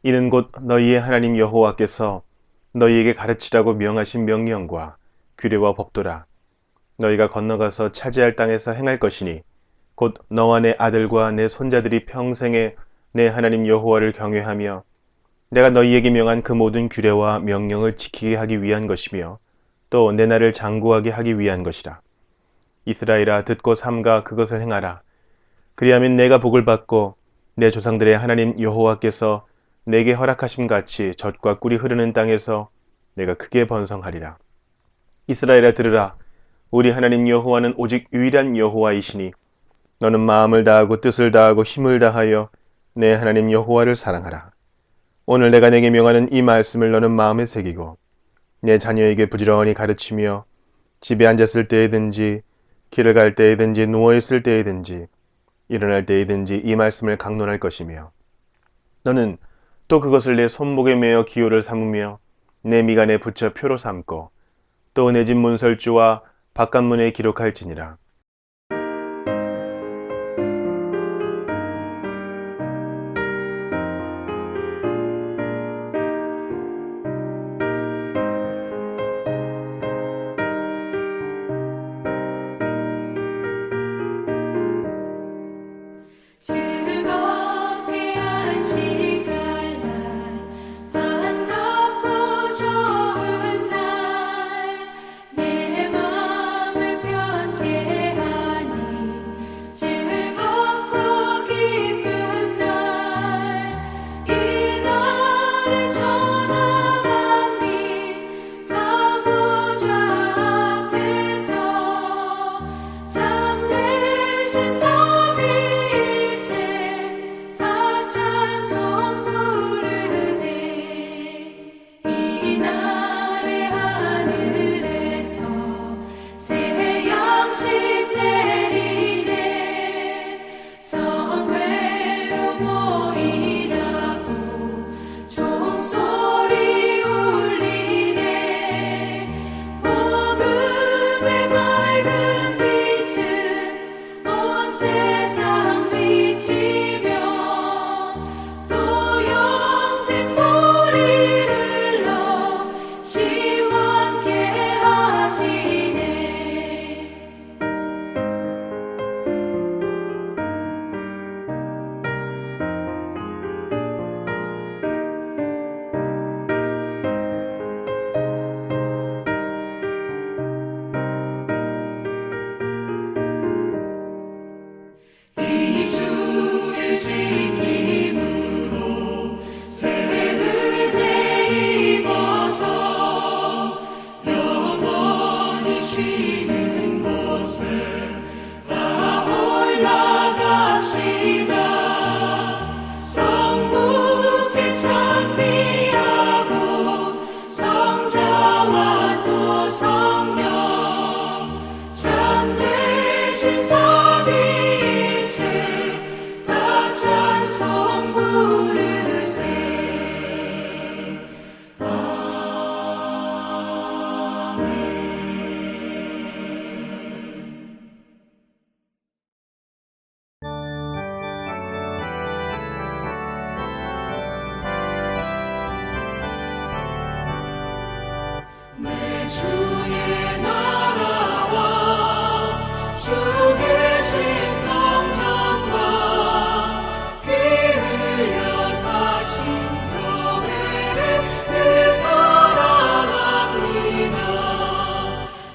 이는 곧 너희의 하나님 여호와께서 너희에게 가르치라고 명하신 명령과 규례와 법도라. 너희가 건너가서 차지할 땅에서 행할 것이니 곧 너와 내 아들과 내 손자들이 평생에 내 하나님 여호와를 경외하며 내가 너희에게 명한 그 모든 규례와 명령을 지키게 하기 위한 것이며 또 내 날을 장구하게 하기 위한 것이라. 이스라엘아, 듣고 삼가 그것을 행하라. 그리하면 내가 복을 받고 내 조상들의 하나님 여호와께서 내게 허락하심 같이 젖과 꿀이 흐르는 땅에서 내가 크게 번성하리라. 이스라엘아, 들으라. 우리 하나님 여호와는 오직 유일한 여호와이시니 너는 마음을 다하고 뜻을 다하고 힘을 다하여 내 하나님 여호와를 사랑하라. 오늘 내가 내게 명하는 이 말씀을 너는 마음에 새기고 내 자녀에게 부지런히 가르치며 집에 앉았을 때에든지 길을 갈 때에든지 누워있을 때에든지 일어날 때에든지 이 말씀을 강론할 것이며 너는 또 그것을 내 손목에 매어 기호를 삼으며 내 미간에 붙여 표로 삼고 또 내 집 문설주와 바깥문에 기록할지니라. 즐겁게 안식할 날 반갑고 좋은 날 내 맘을 편케 하니 즐겁고 기쁜 날 이 날에 천하 만민 다 보좌 앞에서 참되신 삼위일체 다 찬송 부르네. 이 날에 하늘에서 새 양식 내리네. 성회로 모이라고 종소리 울리네. 복음의 맑은 빛은 온 세상 비치며 또 영생 물이 흘러 시원케 하시네. 이 주를 지킴으로 새 은혜 입어서 영원히 쉬는 곳에 다 올라갑시다. 성부께 찬미하고 성자와 또 성령 참되신 삼위일체 다 찬송 부르세. 내 주의 나라와 주 계신 성전과 피 흘려 사신 교회를 늘 사랑합니다.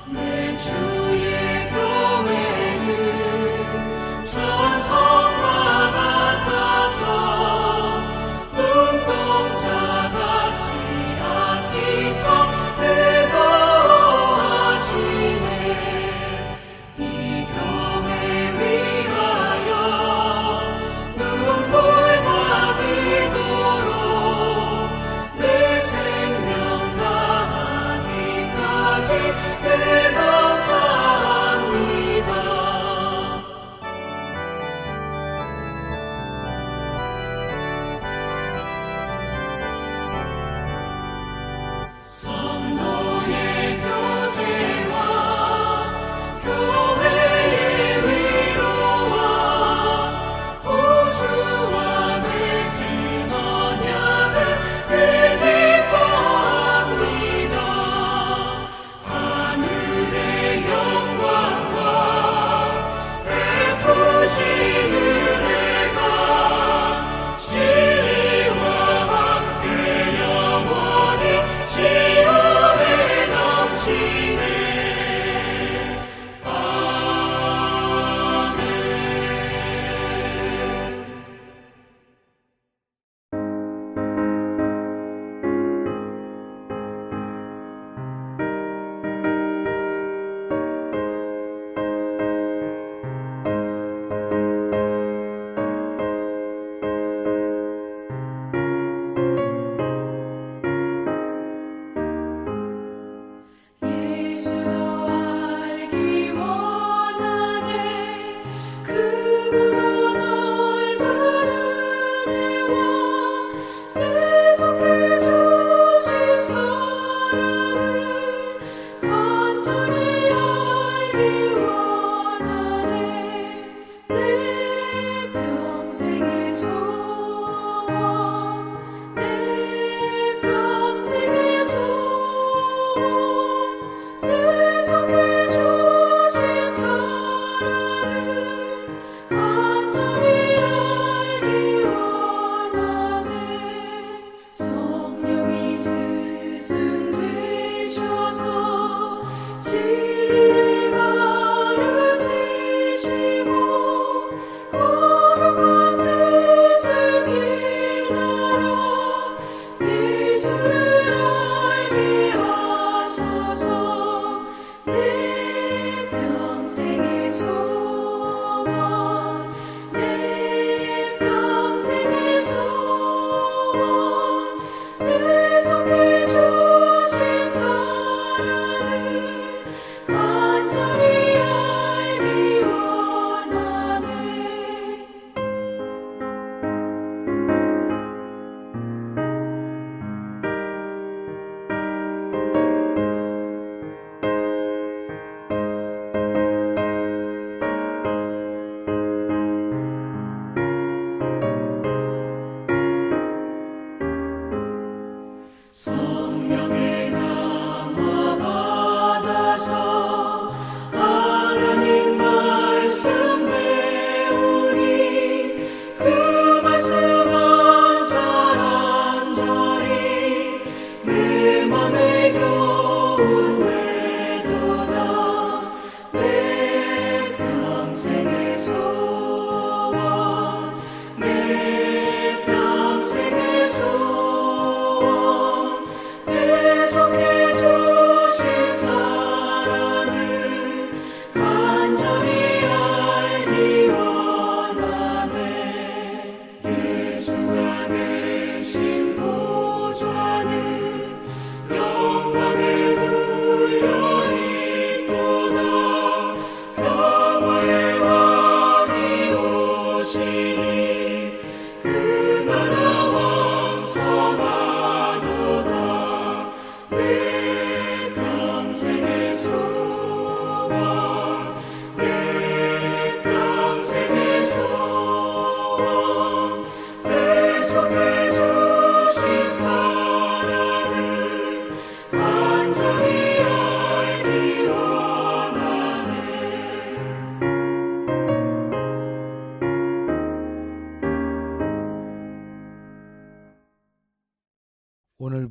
내 주의 교회는 천성과 같아서 눈동자같이 아끼서 늘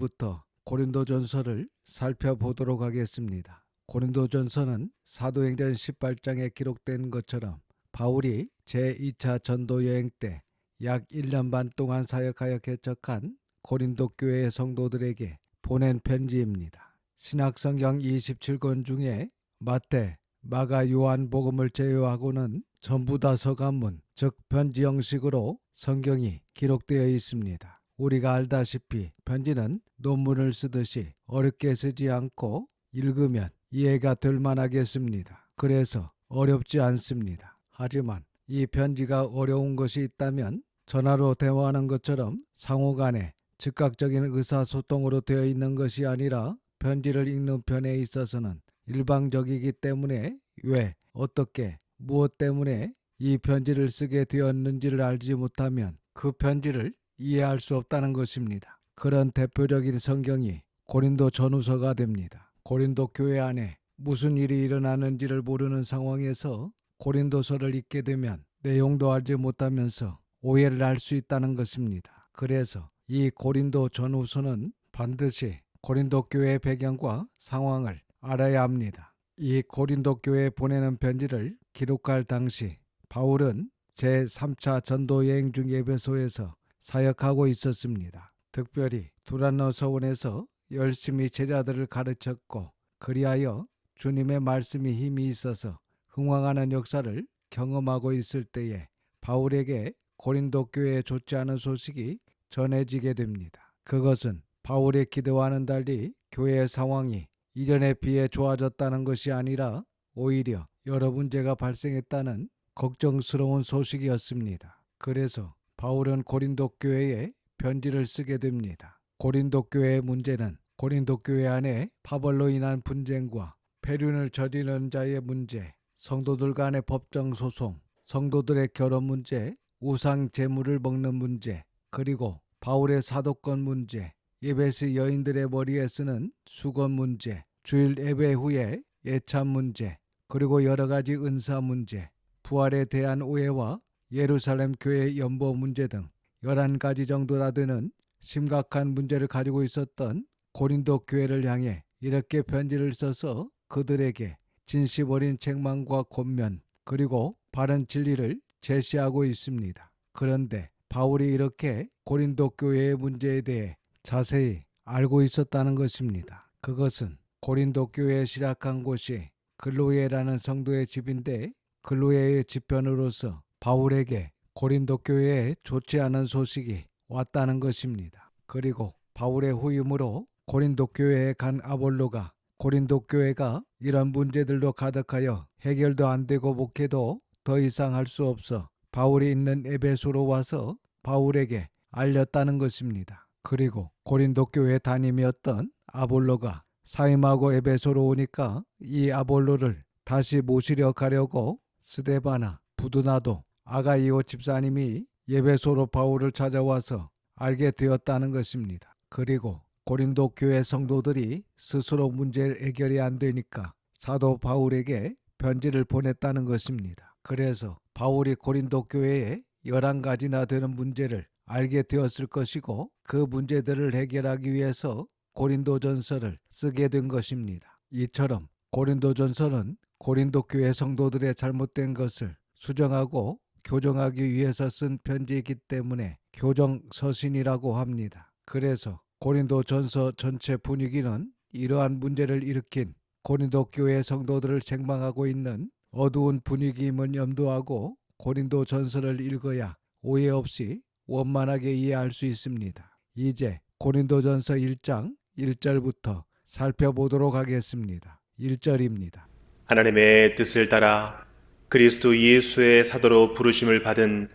1절부터 고린도전서를 살펴보도록 하겠습니다. 고린도전서는 사도행전 18장에 기록된 것처럼 바울이 제2차 전도 여행 때 약 1년 반 동안 사역하여 개척한 고린도 교회의 성도들에게 보낸 편지입니다. 신약성경 27권 중에 마태, 마가, 요한 복음을 제외하고는 전부 다 서간문, 즉 편지 형식으로 성경이 기록되어 있습니다. 우리가 알다시피 편지는 논문을 쓰듯이 어렵게 쓰지 않고 읽으면 이해가 될 만하게 씁니다. 그래서 어렵지 않습니다. 하지만 이 편지가 어려운 것이 있다면 전화로 대화하는 것처럼 상호간에 즉각적인 의사소통으로 되어 있는 것이 아니라 편지를 읽는 편에 있어서는 일방적이기 때문에 왜, 어떻게, 무엇 때문에 이 편지를 쓰게 되었는지를 알지 못하면 그 편지를 이해할 수 없다는 것입니다. 그런 대표적인 성경이 고린도 전후서가 됩니다. 고린도 교회 안에 무슨 일이 일어나는지를 모르는 상황에서 고린도서를 읽게 되면 내용도 알지 못하면서 오해를 할 수 있다는 것입니다. 그래서 이 고린도 전후서는 반드시 고린도 교회의 배경과 상황을 알아야 합니다. 이 고린도 교회에 보내는 편지를 기록할 당시 바울은 제3차 전도 여행 중 에베소에서 사역하고 있었습니다. 특별히 두란노 서원에서 열심히 제자들을 가르쳤고 그리하여 주님의 말씀이 힘이 있어서 흥왕하는 역사를 경험하고 있을 때에 바울에게 고린도 교회에 좋지 않은 소식이 전해지게 됩니다. 그것은 바울의 기대와는 달리 교회의 상황이 이전에 비해 좋아졌다는 것이 아니라 오히려 여러 문제가 발생했다는 걱정스러운 소식이었습니다. 그래서 바울은 고린도 교회에 편지를 쓰게 됩니다. 고린도 교회의 문제는 고린도 교회 안에 파벌로 인한 분쟁과 폐륜을 저지르는 자의 문제, 성도들 간의 법정 소송, 성도들의 결혼 문제, 우상 제물을 먹는 문제, 그리고 바울의 사도권 문제, 예배시 여인들의 머리에 쓰는 수건 문제, 주일 예배 후에 예찬 문제, 그리고 여러 가지 은사 문제, 부활에 대한 오해와 예루살렘 교회 연보 문제 등 11가지 정도나 되는 심각한 문제를 가지고 있었던 고린도 교회를 향해 이렇게 편지를 써서 그들에게 진심 어린 책망과 권면 그리고 바른 진리를 제시하고 있습니다. 그런데 바울이 이렇게 고린도 교회의 문제에 대해 자세히 알고 있었다는 것입니다. 그것은 고린도 교회에 시작한 곳이 글로예라는 성도의 집인데 글로예의 집편으로서 바울에게 고린도 교회에 좋지 않은 소식이 왔다는 것입니다. 그리고 바울의 후임으로 고린도 교회에 간 아볼로가 고린도 교회가 이런 문제들로 가득하여 해결도 안 되고 목회도 더 이상 할 수 없어 바울이 있는 에베소로 와서 바울에게 알렸다는 것입니다. 그리고 고린도 교회 담임이었던 아볼로가 사임하고 에베소로 오니까 이 아볼로를 다시 모시려 가려고 스데바나, 부두나도, 아가이오 집사님이 에베소로 바울을 찾아와서 알게 되었다는 것입니다. 그리고 고린도 교회 성도들이 스스로 문제 해결이 안 되니까 사도 바울에게 편지를 보냈다는 것입니다. 그래서 바울이 고린도 교회에 11가지나 되는 문제를 알게 되었을 것이고 그 문제들을 해결하기 위해서 고린도전서를 쓰게 된 것입니다. 이처럼 고린도전서는 고린도 교회 성도들의 잘못된 것을 수정하고 교정하기 위해서 쓴 편지이기 때문에 교정서신이라고 합니다. 그래서 고린도전서 전체 분위기는 이러한 문제를 일으킨 고린도 교회 성도들을 책망하고 있는 어두운 분위기임을 염두하고 고린도전서를 읽어야 오해 없이 원만하게 이해할 수 있습니다. 이제 고린도전서 1장 1절부터 살펴보도록 하겠습니다. 1절입니다. 하나님의 뜻을 따라 그리스도 예수의 사도로 부르심을 받은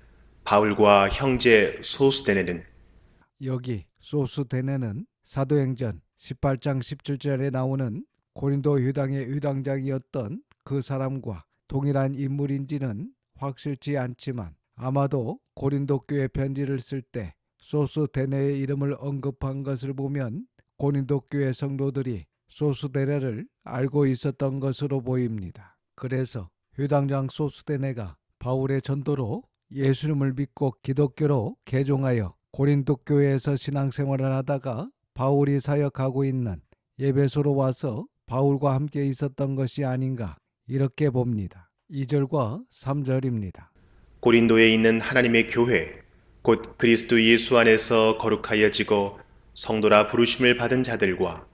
바울과 형제 소스데네는 여기 소스데네는 사도행전 18장 17절에 나오는 고린도 회당의 회당장이었던 그 사람과 동일한 인물인지는 확실치 않지만 아마도 고린도 교회 편지를 쓸 때 소스데네의 이름을 언급한 것을 보면 고린도 교회 성도들이 소스데네를 알고 있었던 것으로 보입니다. 그래서 회당장 소스데네가 바울의 전도로 예수님을 믿고 기독교로 개종하여 고린도 교회에서 신앙생활을 하다가 바울이 사역하고 있는 에베소로 와서 바울과 함께 있었던 것이 아닌가 이렇게 봅니다. 2절과 3절입니다. 고린도에 있는 하나님의 교회, 곧 그리스도 예수 안에서 거룩하여지고 성도라 부르심을 받은 자들과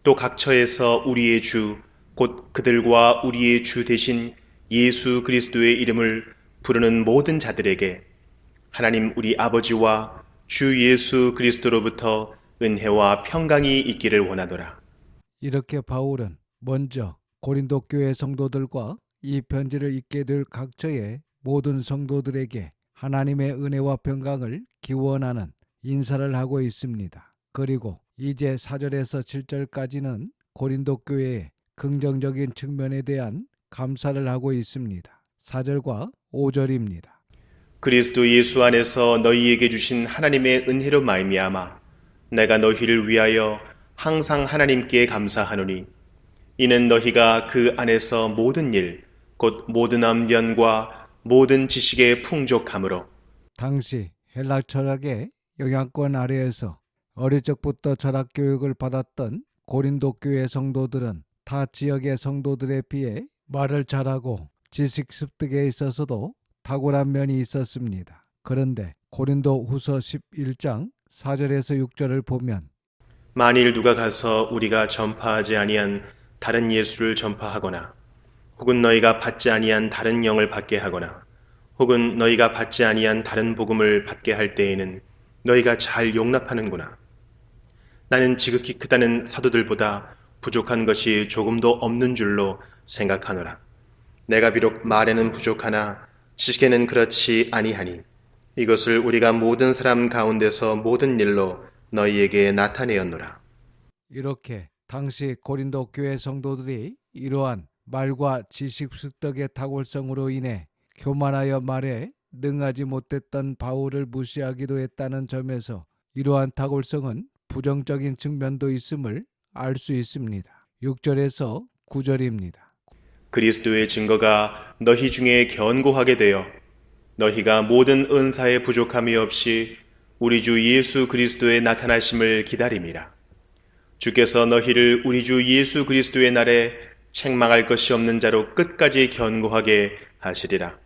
또 각처에서 우리의 주, 곧 그들과 우리의 주 대신 예수 그리스도의 이름을 부르는 모든 자들에게 하나님 우리 아버지와 주 예수 그리스도로부터 은혜와 평강이 있기를 원하노라. 이렇게 바울은 먼저 고린도 교회 성도들과 이 편지를 읽게 될 각처의 모든 성도들에게 하나님의 은혜와 평강을 기원하는 인사를 하고 있습니다. 그리고 이제 4절에서 7절까지는 고린도 교회의 긍정적인 측면에 대한 감사를 하고 있습니다. 4절과 5절입니다. 그리스도 예수 안에서 너희에게 주신 하나님의 은혜로 말미암아 내가 너희를 위하여 항상 하나님께 감사하노니 이는 너희가 그 안에서 모든 일, 곧 모든 언변과 모든 지식에 풍족함으로 당시 헬라 철학의 영향권 아래에서 어릴 적부터 철학 교육을 받았던 고린도 교회 성도들은 타 지역의 성도들에 비해 말을 잘하고 지식 습득에 있어서도 탁월한 면이 있었습니다. 그런데 고린도 후서 11장 4절에서 6절을 보면 만일 누가 가서 우리가 전파하지 아니한 다른 예수를 전파하거나 혹은 너희가 받지 아니한 다른 영을 받게 하거나 혹은 너희가 받지 아니한 다른 복음을 받게 할 때에는 너희가 잘 용납하는구나. 나는 지극히 크다는 사도들보다 부족한 것이 조금도 없는 줄로 생각하노라. 내가 비록 말에는 부족하나 지식에는 그렇지 아니하니 이것을 우리가 모든 사람 가운데서 모든 일로 너희에게 나타내었노라. 이렇게 당시 고린도 교회 성도들이 이러한 말과 지식 습득의 탁월성으로 인해 교만하여 말에 능하지 못했던 바울을 무시하기도 했다는 점에서 이러한 탁월성은 부정적인 측면도 있음을 알 수 있습니다. 6절에서 9절입니다. 그리스도의 증거가 너희 중에 견고하게 되어 너희가 모든 은사에 부족함이 없이 우리 주 예수 그리스도의 나타나심을 기다림이라. 주께서 너희를 우리 주 예수 그리스도의 날에 책망할 것이 없는 자로 끝까지 견고하게 하시리라.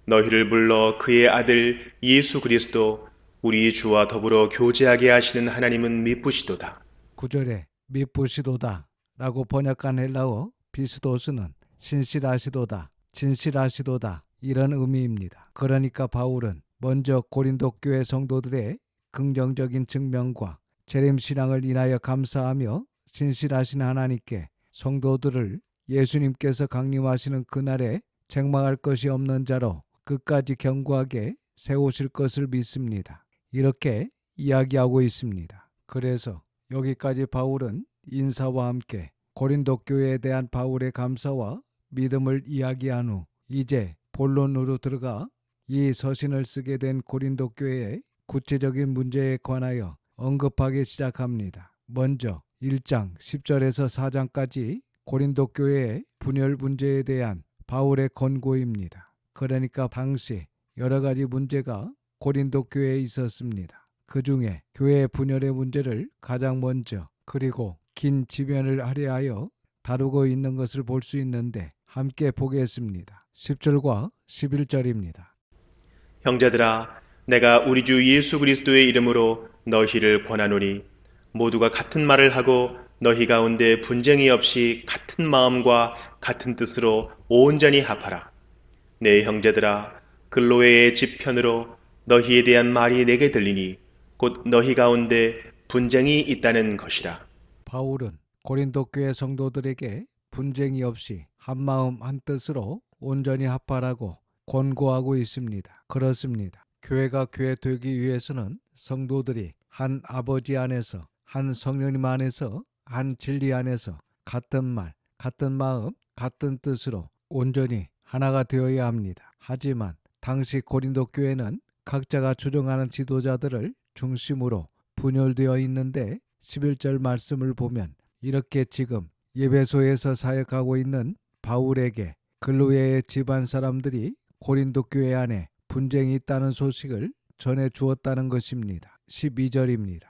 너희를 불러 그의 아들 예수 그리스도 우리 주와 더불어 교제하게 하시는 하나님은 미쁘시도다. 9절에 미쁘시도다 라고 번역한 헬라어 비스도스는 신실하시도다, 진실하시도다 이런 의미입니다. 그러니까 바울은 먼저 고린도 교회 성도들의 긍정적인 측면과 재림신앙을 인하여 감사하며 신실하신 하나님께 성도들을 예수님께서 강림하시는 그날에 책망할 것이 없는 자로 끝까지 견고하게 세우실 것을 믿습니다. 이렇게 이야기하고 있습니다. 그래서 여기까지 바울은 인사와 함께 고린도 교회에 대한 바울의 감사와 믿음을 이야기한 후 이제 본론으로 들어가 이 서신을 쓰게 된 고린도 교회의 구체적인 문제에 관하여 언급하기 시작합니다. 먼저 1장 10절에서 4장까지 고린도 교회의 분열 문제에 대한 바울의 권고입니다. 그러니까 당시 여러 가지 문제가 고린도 교회에 있었습니다. 그 중에 교회 분열의 문제를 가장 먼저 그리고 긴 지면을 할애하여 다루고 있는 것을 볼 수 있는데 함께 보겠습니다. 10절과 11절입니다. 형제들아, 내가 우리 주 예수 그리스도의 이름으로 너희를 권하노니 모두가 같은 말을 하고 너희 가운데 분쟁이 없이 같은 마음과 같은 뜻으로 온전히 합하라. 내 형제들아, 글로에의 집편으로 너희에 대한 말이 내게 들리니 곧 너희 가운데 분쟁이 있다는 것이라. 바울은 고린도 교회 성도들에게 분쟁이 없이 한마음 한뜻으로 온전히 합하라고 권고하고 있습니다. 그렇습니다. 교회가 교회 되기 위해서는 성도들이 한 아버지 안에서 한 성령님 안에서 한 진리 안에서 같은 말, 같은 마음, 같은 뜻으로 온전히 하나가 되어야 합니다. 하지만 당시 고린도 교회는 각자가 주장하는 지도자들을 중심으로 분열되어 있는데 11절 말씀을 보면 이렇게 지금 에베소에서 사역하고 있는 바울에게 글로에의 집안 사람들이 고린도 교회 안에 분쟁이 있다는 소식을 전해 주었다는 것입니다. 12절입니다.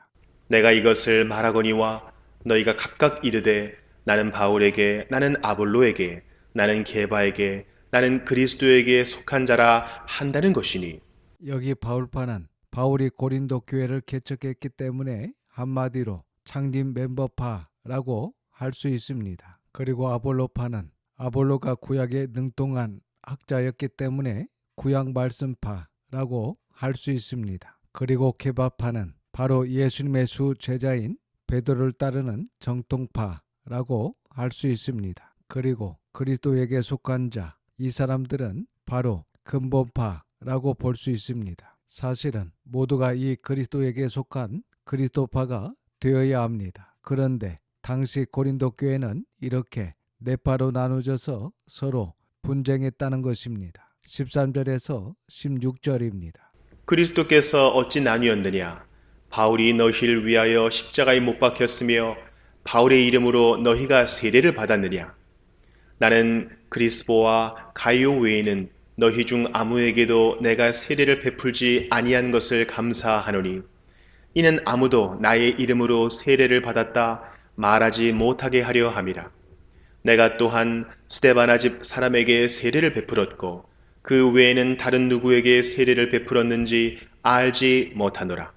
내가 이것을 말하거니와 너희가 각각 이르되 나는 바울에게, 나는 아볼로에게, 나는 게바에게, 나는 그리스도에게 속한 자라 한다는 것이니. 여기 바울파는 바울이 고린도 교회를 개척했기 때문에 한마디로 창립 멤버파라고 할 수 있습니다. 그리고 아볼로파는 아볼로가 구약에 능통한 학자였기 때문에 구약 말씀파라고 할 수 있습니다. 그리고 게바파는 바로 예수님의 수 제자인 베드로를 따르는 정통파라고 할 수 있습니다. 그리고 그리스도에게 속한 자, 이 사람들은 바로 근본파라고 볼 수 있습니다. 사실은 모두가 이 그리스도에게 속한 그리스도파가 되어야 합니다. 그런데 당시 고린도 교회는 이렇게 네 파로 나누어져서 서로 분쟁했다는 것입니다. 13절에서 16절입니다. 그리스도께서 어찌 나뉘었느냐? 바울이 너희를 위하여 십자가에 못 박혔으며 바울의 이름으로 너희가 세례를 받았느냐? 나는 그리스보와 가이오 외에는 너희 중 아무에게도 내가 세례를 베풀지 아니한 것을 감사하노니 이는 아무도 나의 이름으로 세례를 받았다 말하지 못하게 하려 함이라. 내가 또한 스데바나 집 사람에게 세례를 베풀었고 그 외에는 다른 누구에게 세례를 베풀었는지 알지 못하노라.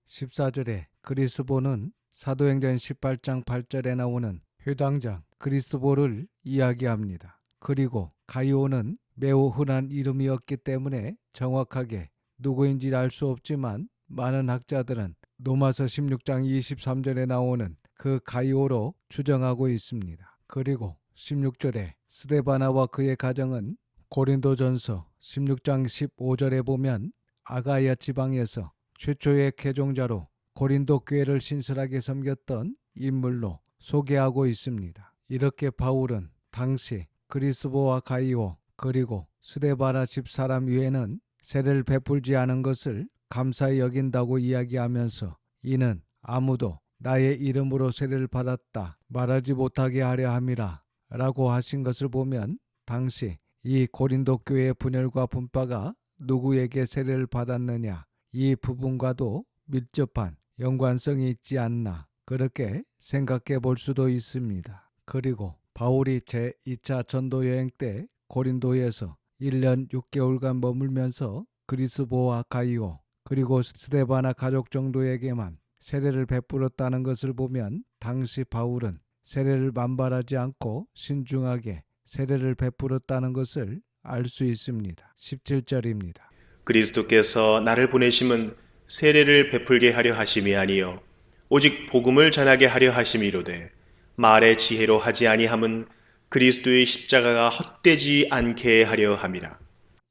14절에 그리스보는 사도행전 18장 8절에 나오는 회당장 그리스보를 이야기합니다. 그리고 가이오는 매우 흔한 이름이었기 때문에 정확하게 누구인지 알 수 없지만 많은 학자들은 로마서 16장 23절에 나오는 그 가이오로 추정하고 있습니다. 그리고 16절에 스데바나와 그의 가정은 고린도전서 16장 15절에 보면 아가야 지방에서 최초의 개종자로 고린도 교회를 신실하게 섬겼던 인물로 소개하고 있습니다. 이렇게 바울은 당시 그리스보와 가이오 그리고 스데바나 집사람 외에는 세례를 베풀지 않은 것을 감사히 여긴다고 이야기하면서 이는 아무도 나의 이름으로 세례를 받았다 말하지 못하게 하려 함이라 라고 하신 것을 보면 당시 이 고린도 교회의 분열과 분파가 누구에게 세례를 받았느냐 이 부분과도 밀접한 연관성이 있지 않나 그렇게 생각해 볼 수도 있습니다. 그리고 바울이 제2차 전도 여행 때 고린도에서 1년 6개월간 머물면서 그리스보와 가이오 그리고 스데바나 가족 정도에게만 세례를 베풀었다는 것을 보면 당시 바울은 세례를 만발하지 않고 신중하게 세례를 베풀었다는 것을 알 수 있습니다. 17절입니다. 그리스도께서 나를 보내심은 세례를 베풀게 하려 하심이 아니요 오직 복음을 전하게 하려 하심이로되 말의 지혜로 하지 아니함은 그리스도의 십자가가 헛되지 않게 하려 함이라.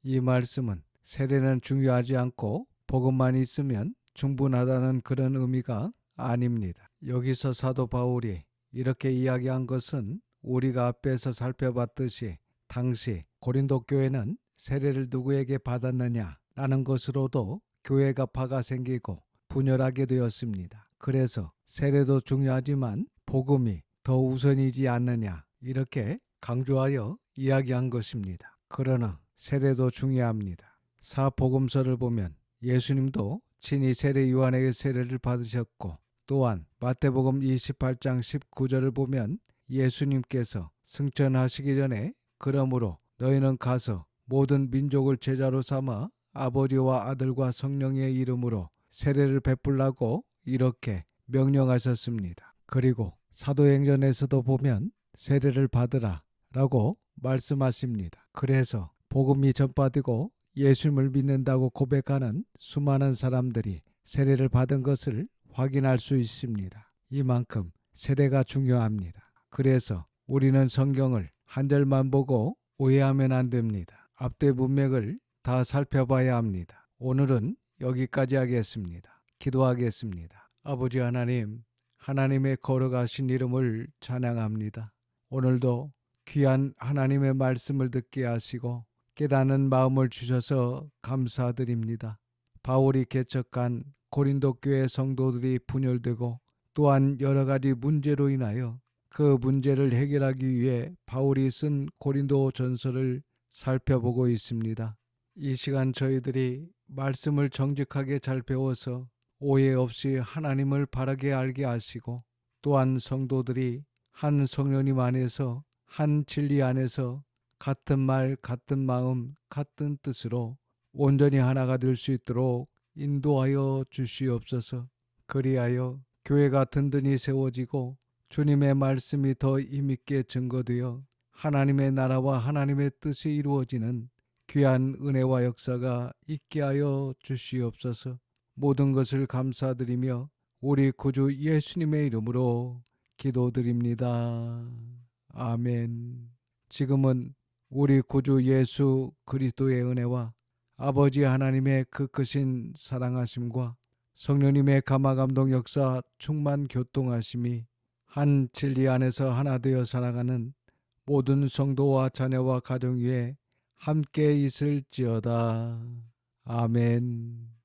이 말씀은 세례는 중요하지 않고 복음만 있으면 충분하다는 그런 의미가 아닙니다. 여기서 사도 바울이 이렇게 이야기한 것은 우리가 앞에서 살펴봤듯이 당시 고린도 교회는 세례를 누구에게 받았느냐라는 것으로도 교회가 파가 생기고 분열하게 되었습니다. 그래서 세례도 중요하지만 복음이 더 우선이지 않느냐 이렇게 강조하여 이야기한 것입니다. 그러나 세례도 중요합니다. 사복음서를 보면 예수님도 친히 세례 요한에게 세례를 받으셨고 또한 마태복음 28장 19절을 보면 예수님께서 승천하시기 전에 그러므로 너희는 가서 모든 민족을 제자로 삼아 아버지와 아들과 성령의 이름으로 세례를 베풀라고 이렇게 명령하셨습니다. 그리고 사도행전에서도 보면 세례를 받으라 라고 말씀하십니다. 그래서 복음이 전파되고 예수님을 믿는다고 고백하는 수많은 사람들이 세례를 받은 것을 확인할 수 있습니다. 이만큼 세례가 중요합니다. 그래서 우리는 성경을 한 절만 보고 오해하면 안 됩니다. 앞뒤 문맥을 다 살펴봐야 합니다. 오늘은 여기까지 하겠습니다. 기도하겠습니다. 아버지 하나님, 하나님의 거룩하신 이름을 찬양합니다. 오늘도 귀한 하나님의 말씀을 듣게 하시고 깨닫는 마음을 주셔서 감사드립니다. 바울이 개척한 고린도 교회 성도들이 분열되고 또한 여러 가지 문제로 인하여 그 문제를 해결하기 위해 바울이 쓴 고린도 전서를 살펴보고 있습니다. 이 시간 저희들이 말씀을 정직하게 잘 배워서 오해 없이 하나님을 바르게 알게 하시고 또한 성도들이 한 성령님 안에서 한 진리 안에서 같은 말, 같은 마음, 같은 뜻으로 온전히 하나가 될 수 있도록 인도하여 주시옵소서. 그리하여 교회가 든든히 세워지고 주님의 말씀이 더 힘있게 증거되어 하나님의 나라와 하나님의 뜻이 이루어지는 귀한 은혜와 역사가 있게 하여 주시옵소서. 모든 것을 감사드리며 우리 구주 예수님의 이름으로 기도드립니다. 아멘. 지금은 우리 구주 예수 그리스도의 은혜와 아버지 하나님의 그 크신 사랑하심과 성령님의 감화감동 역사 충만 교통하심이 한 진리 안에서 하나 되어 살아가는 모든 성도와 자녀와 가정 위에 함께 있을지어다. 아멘.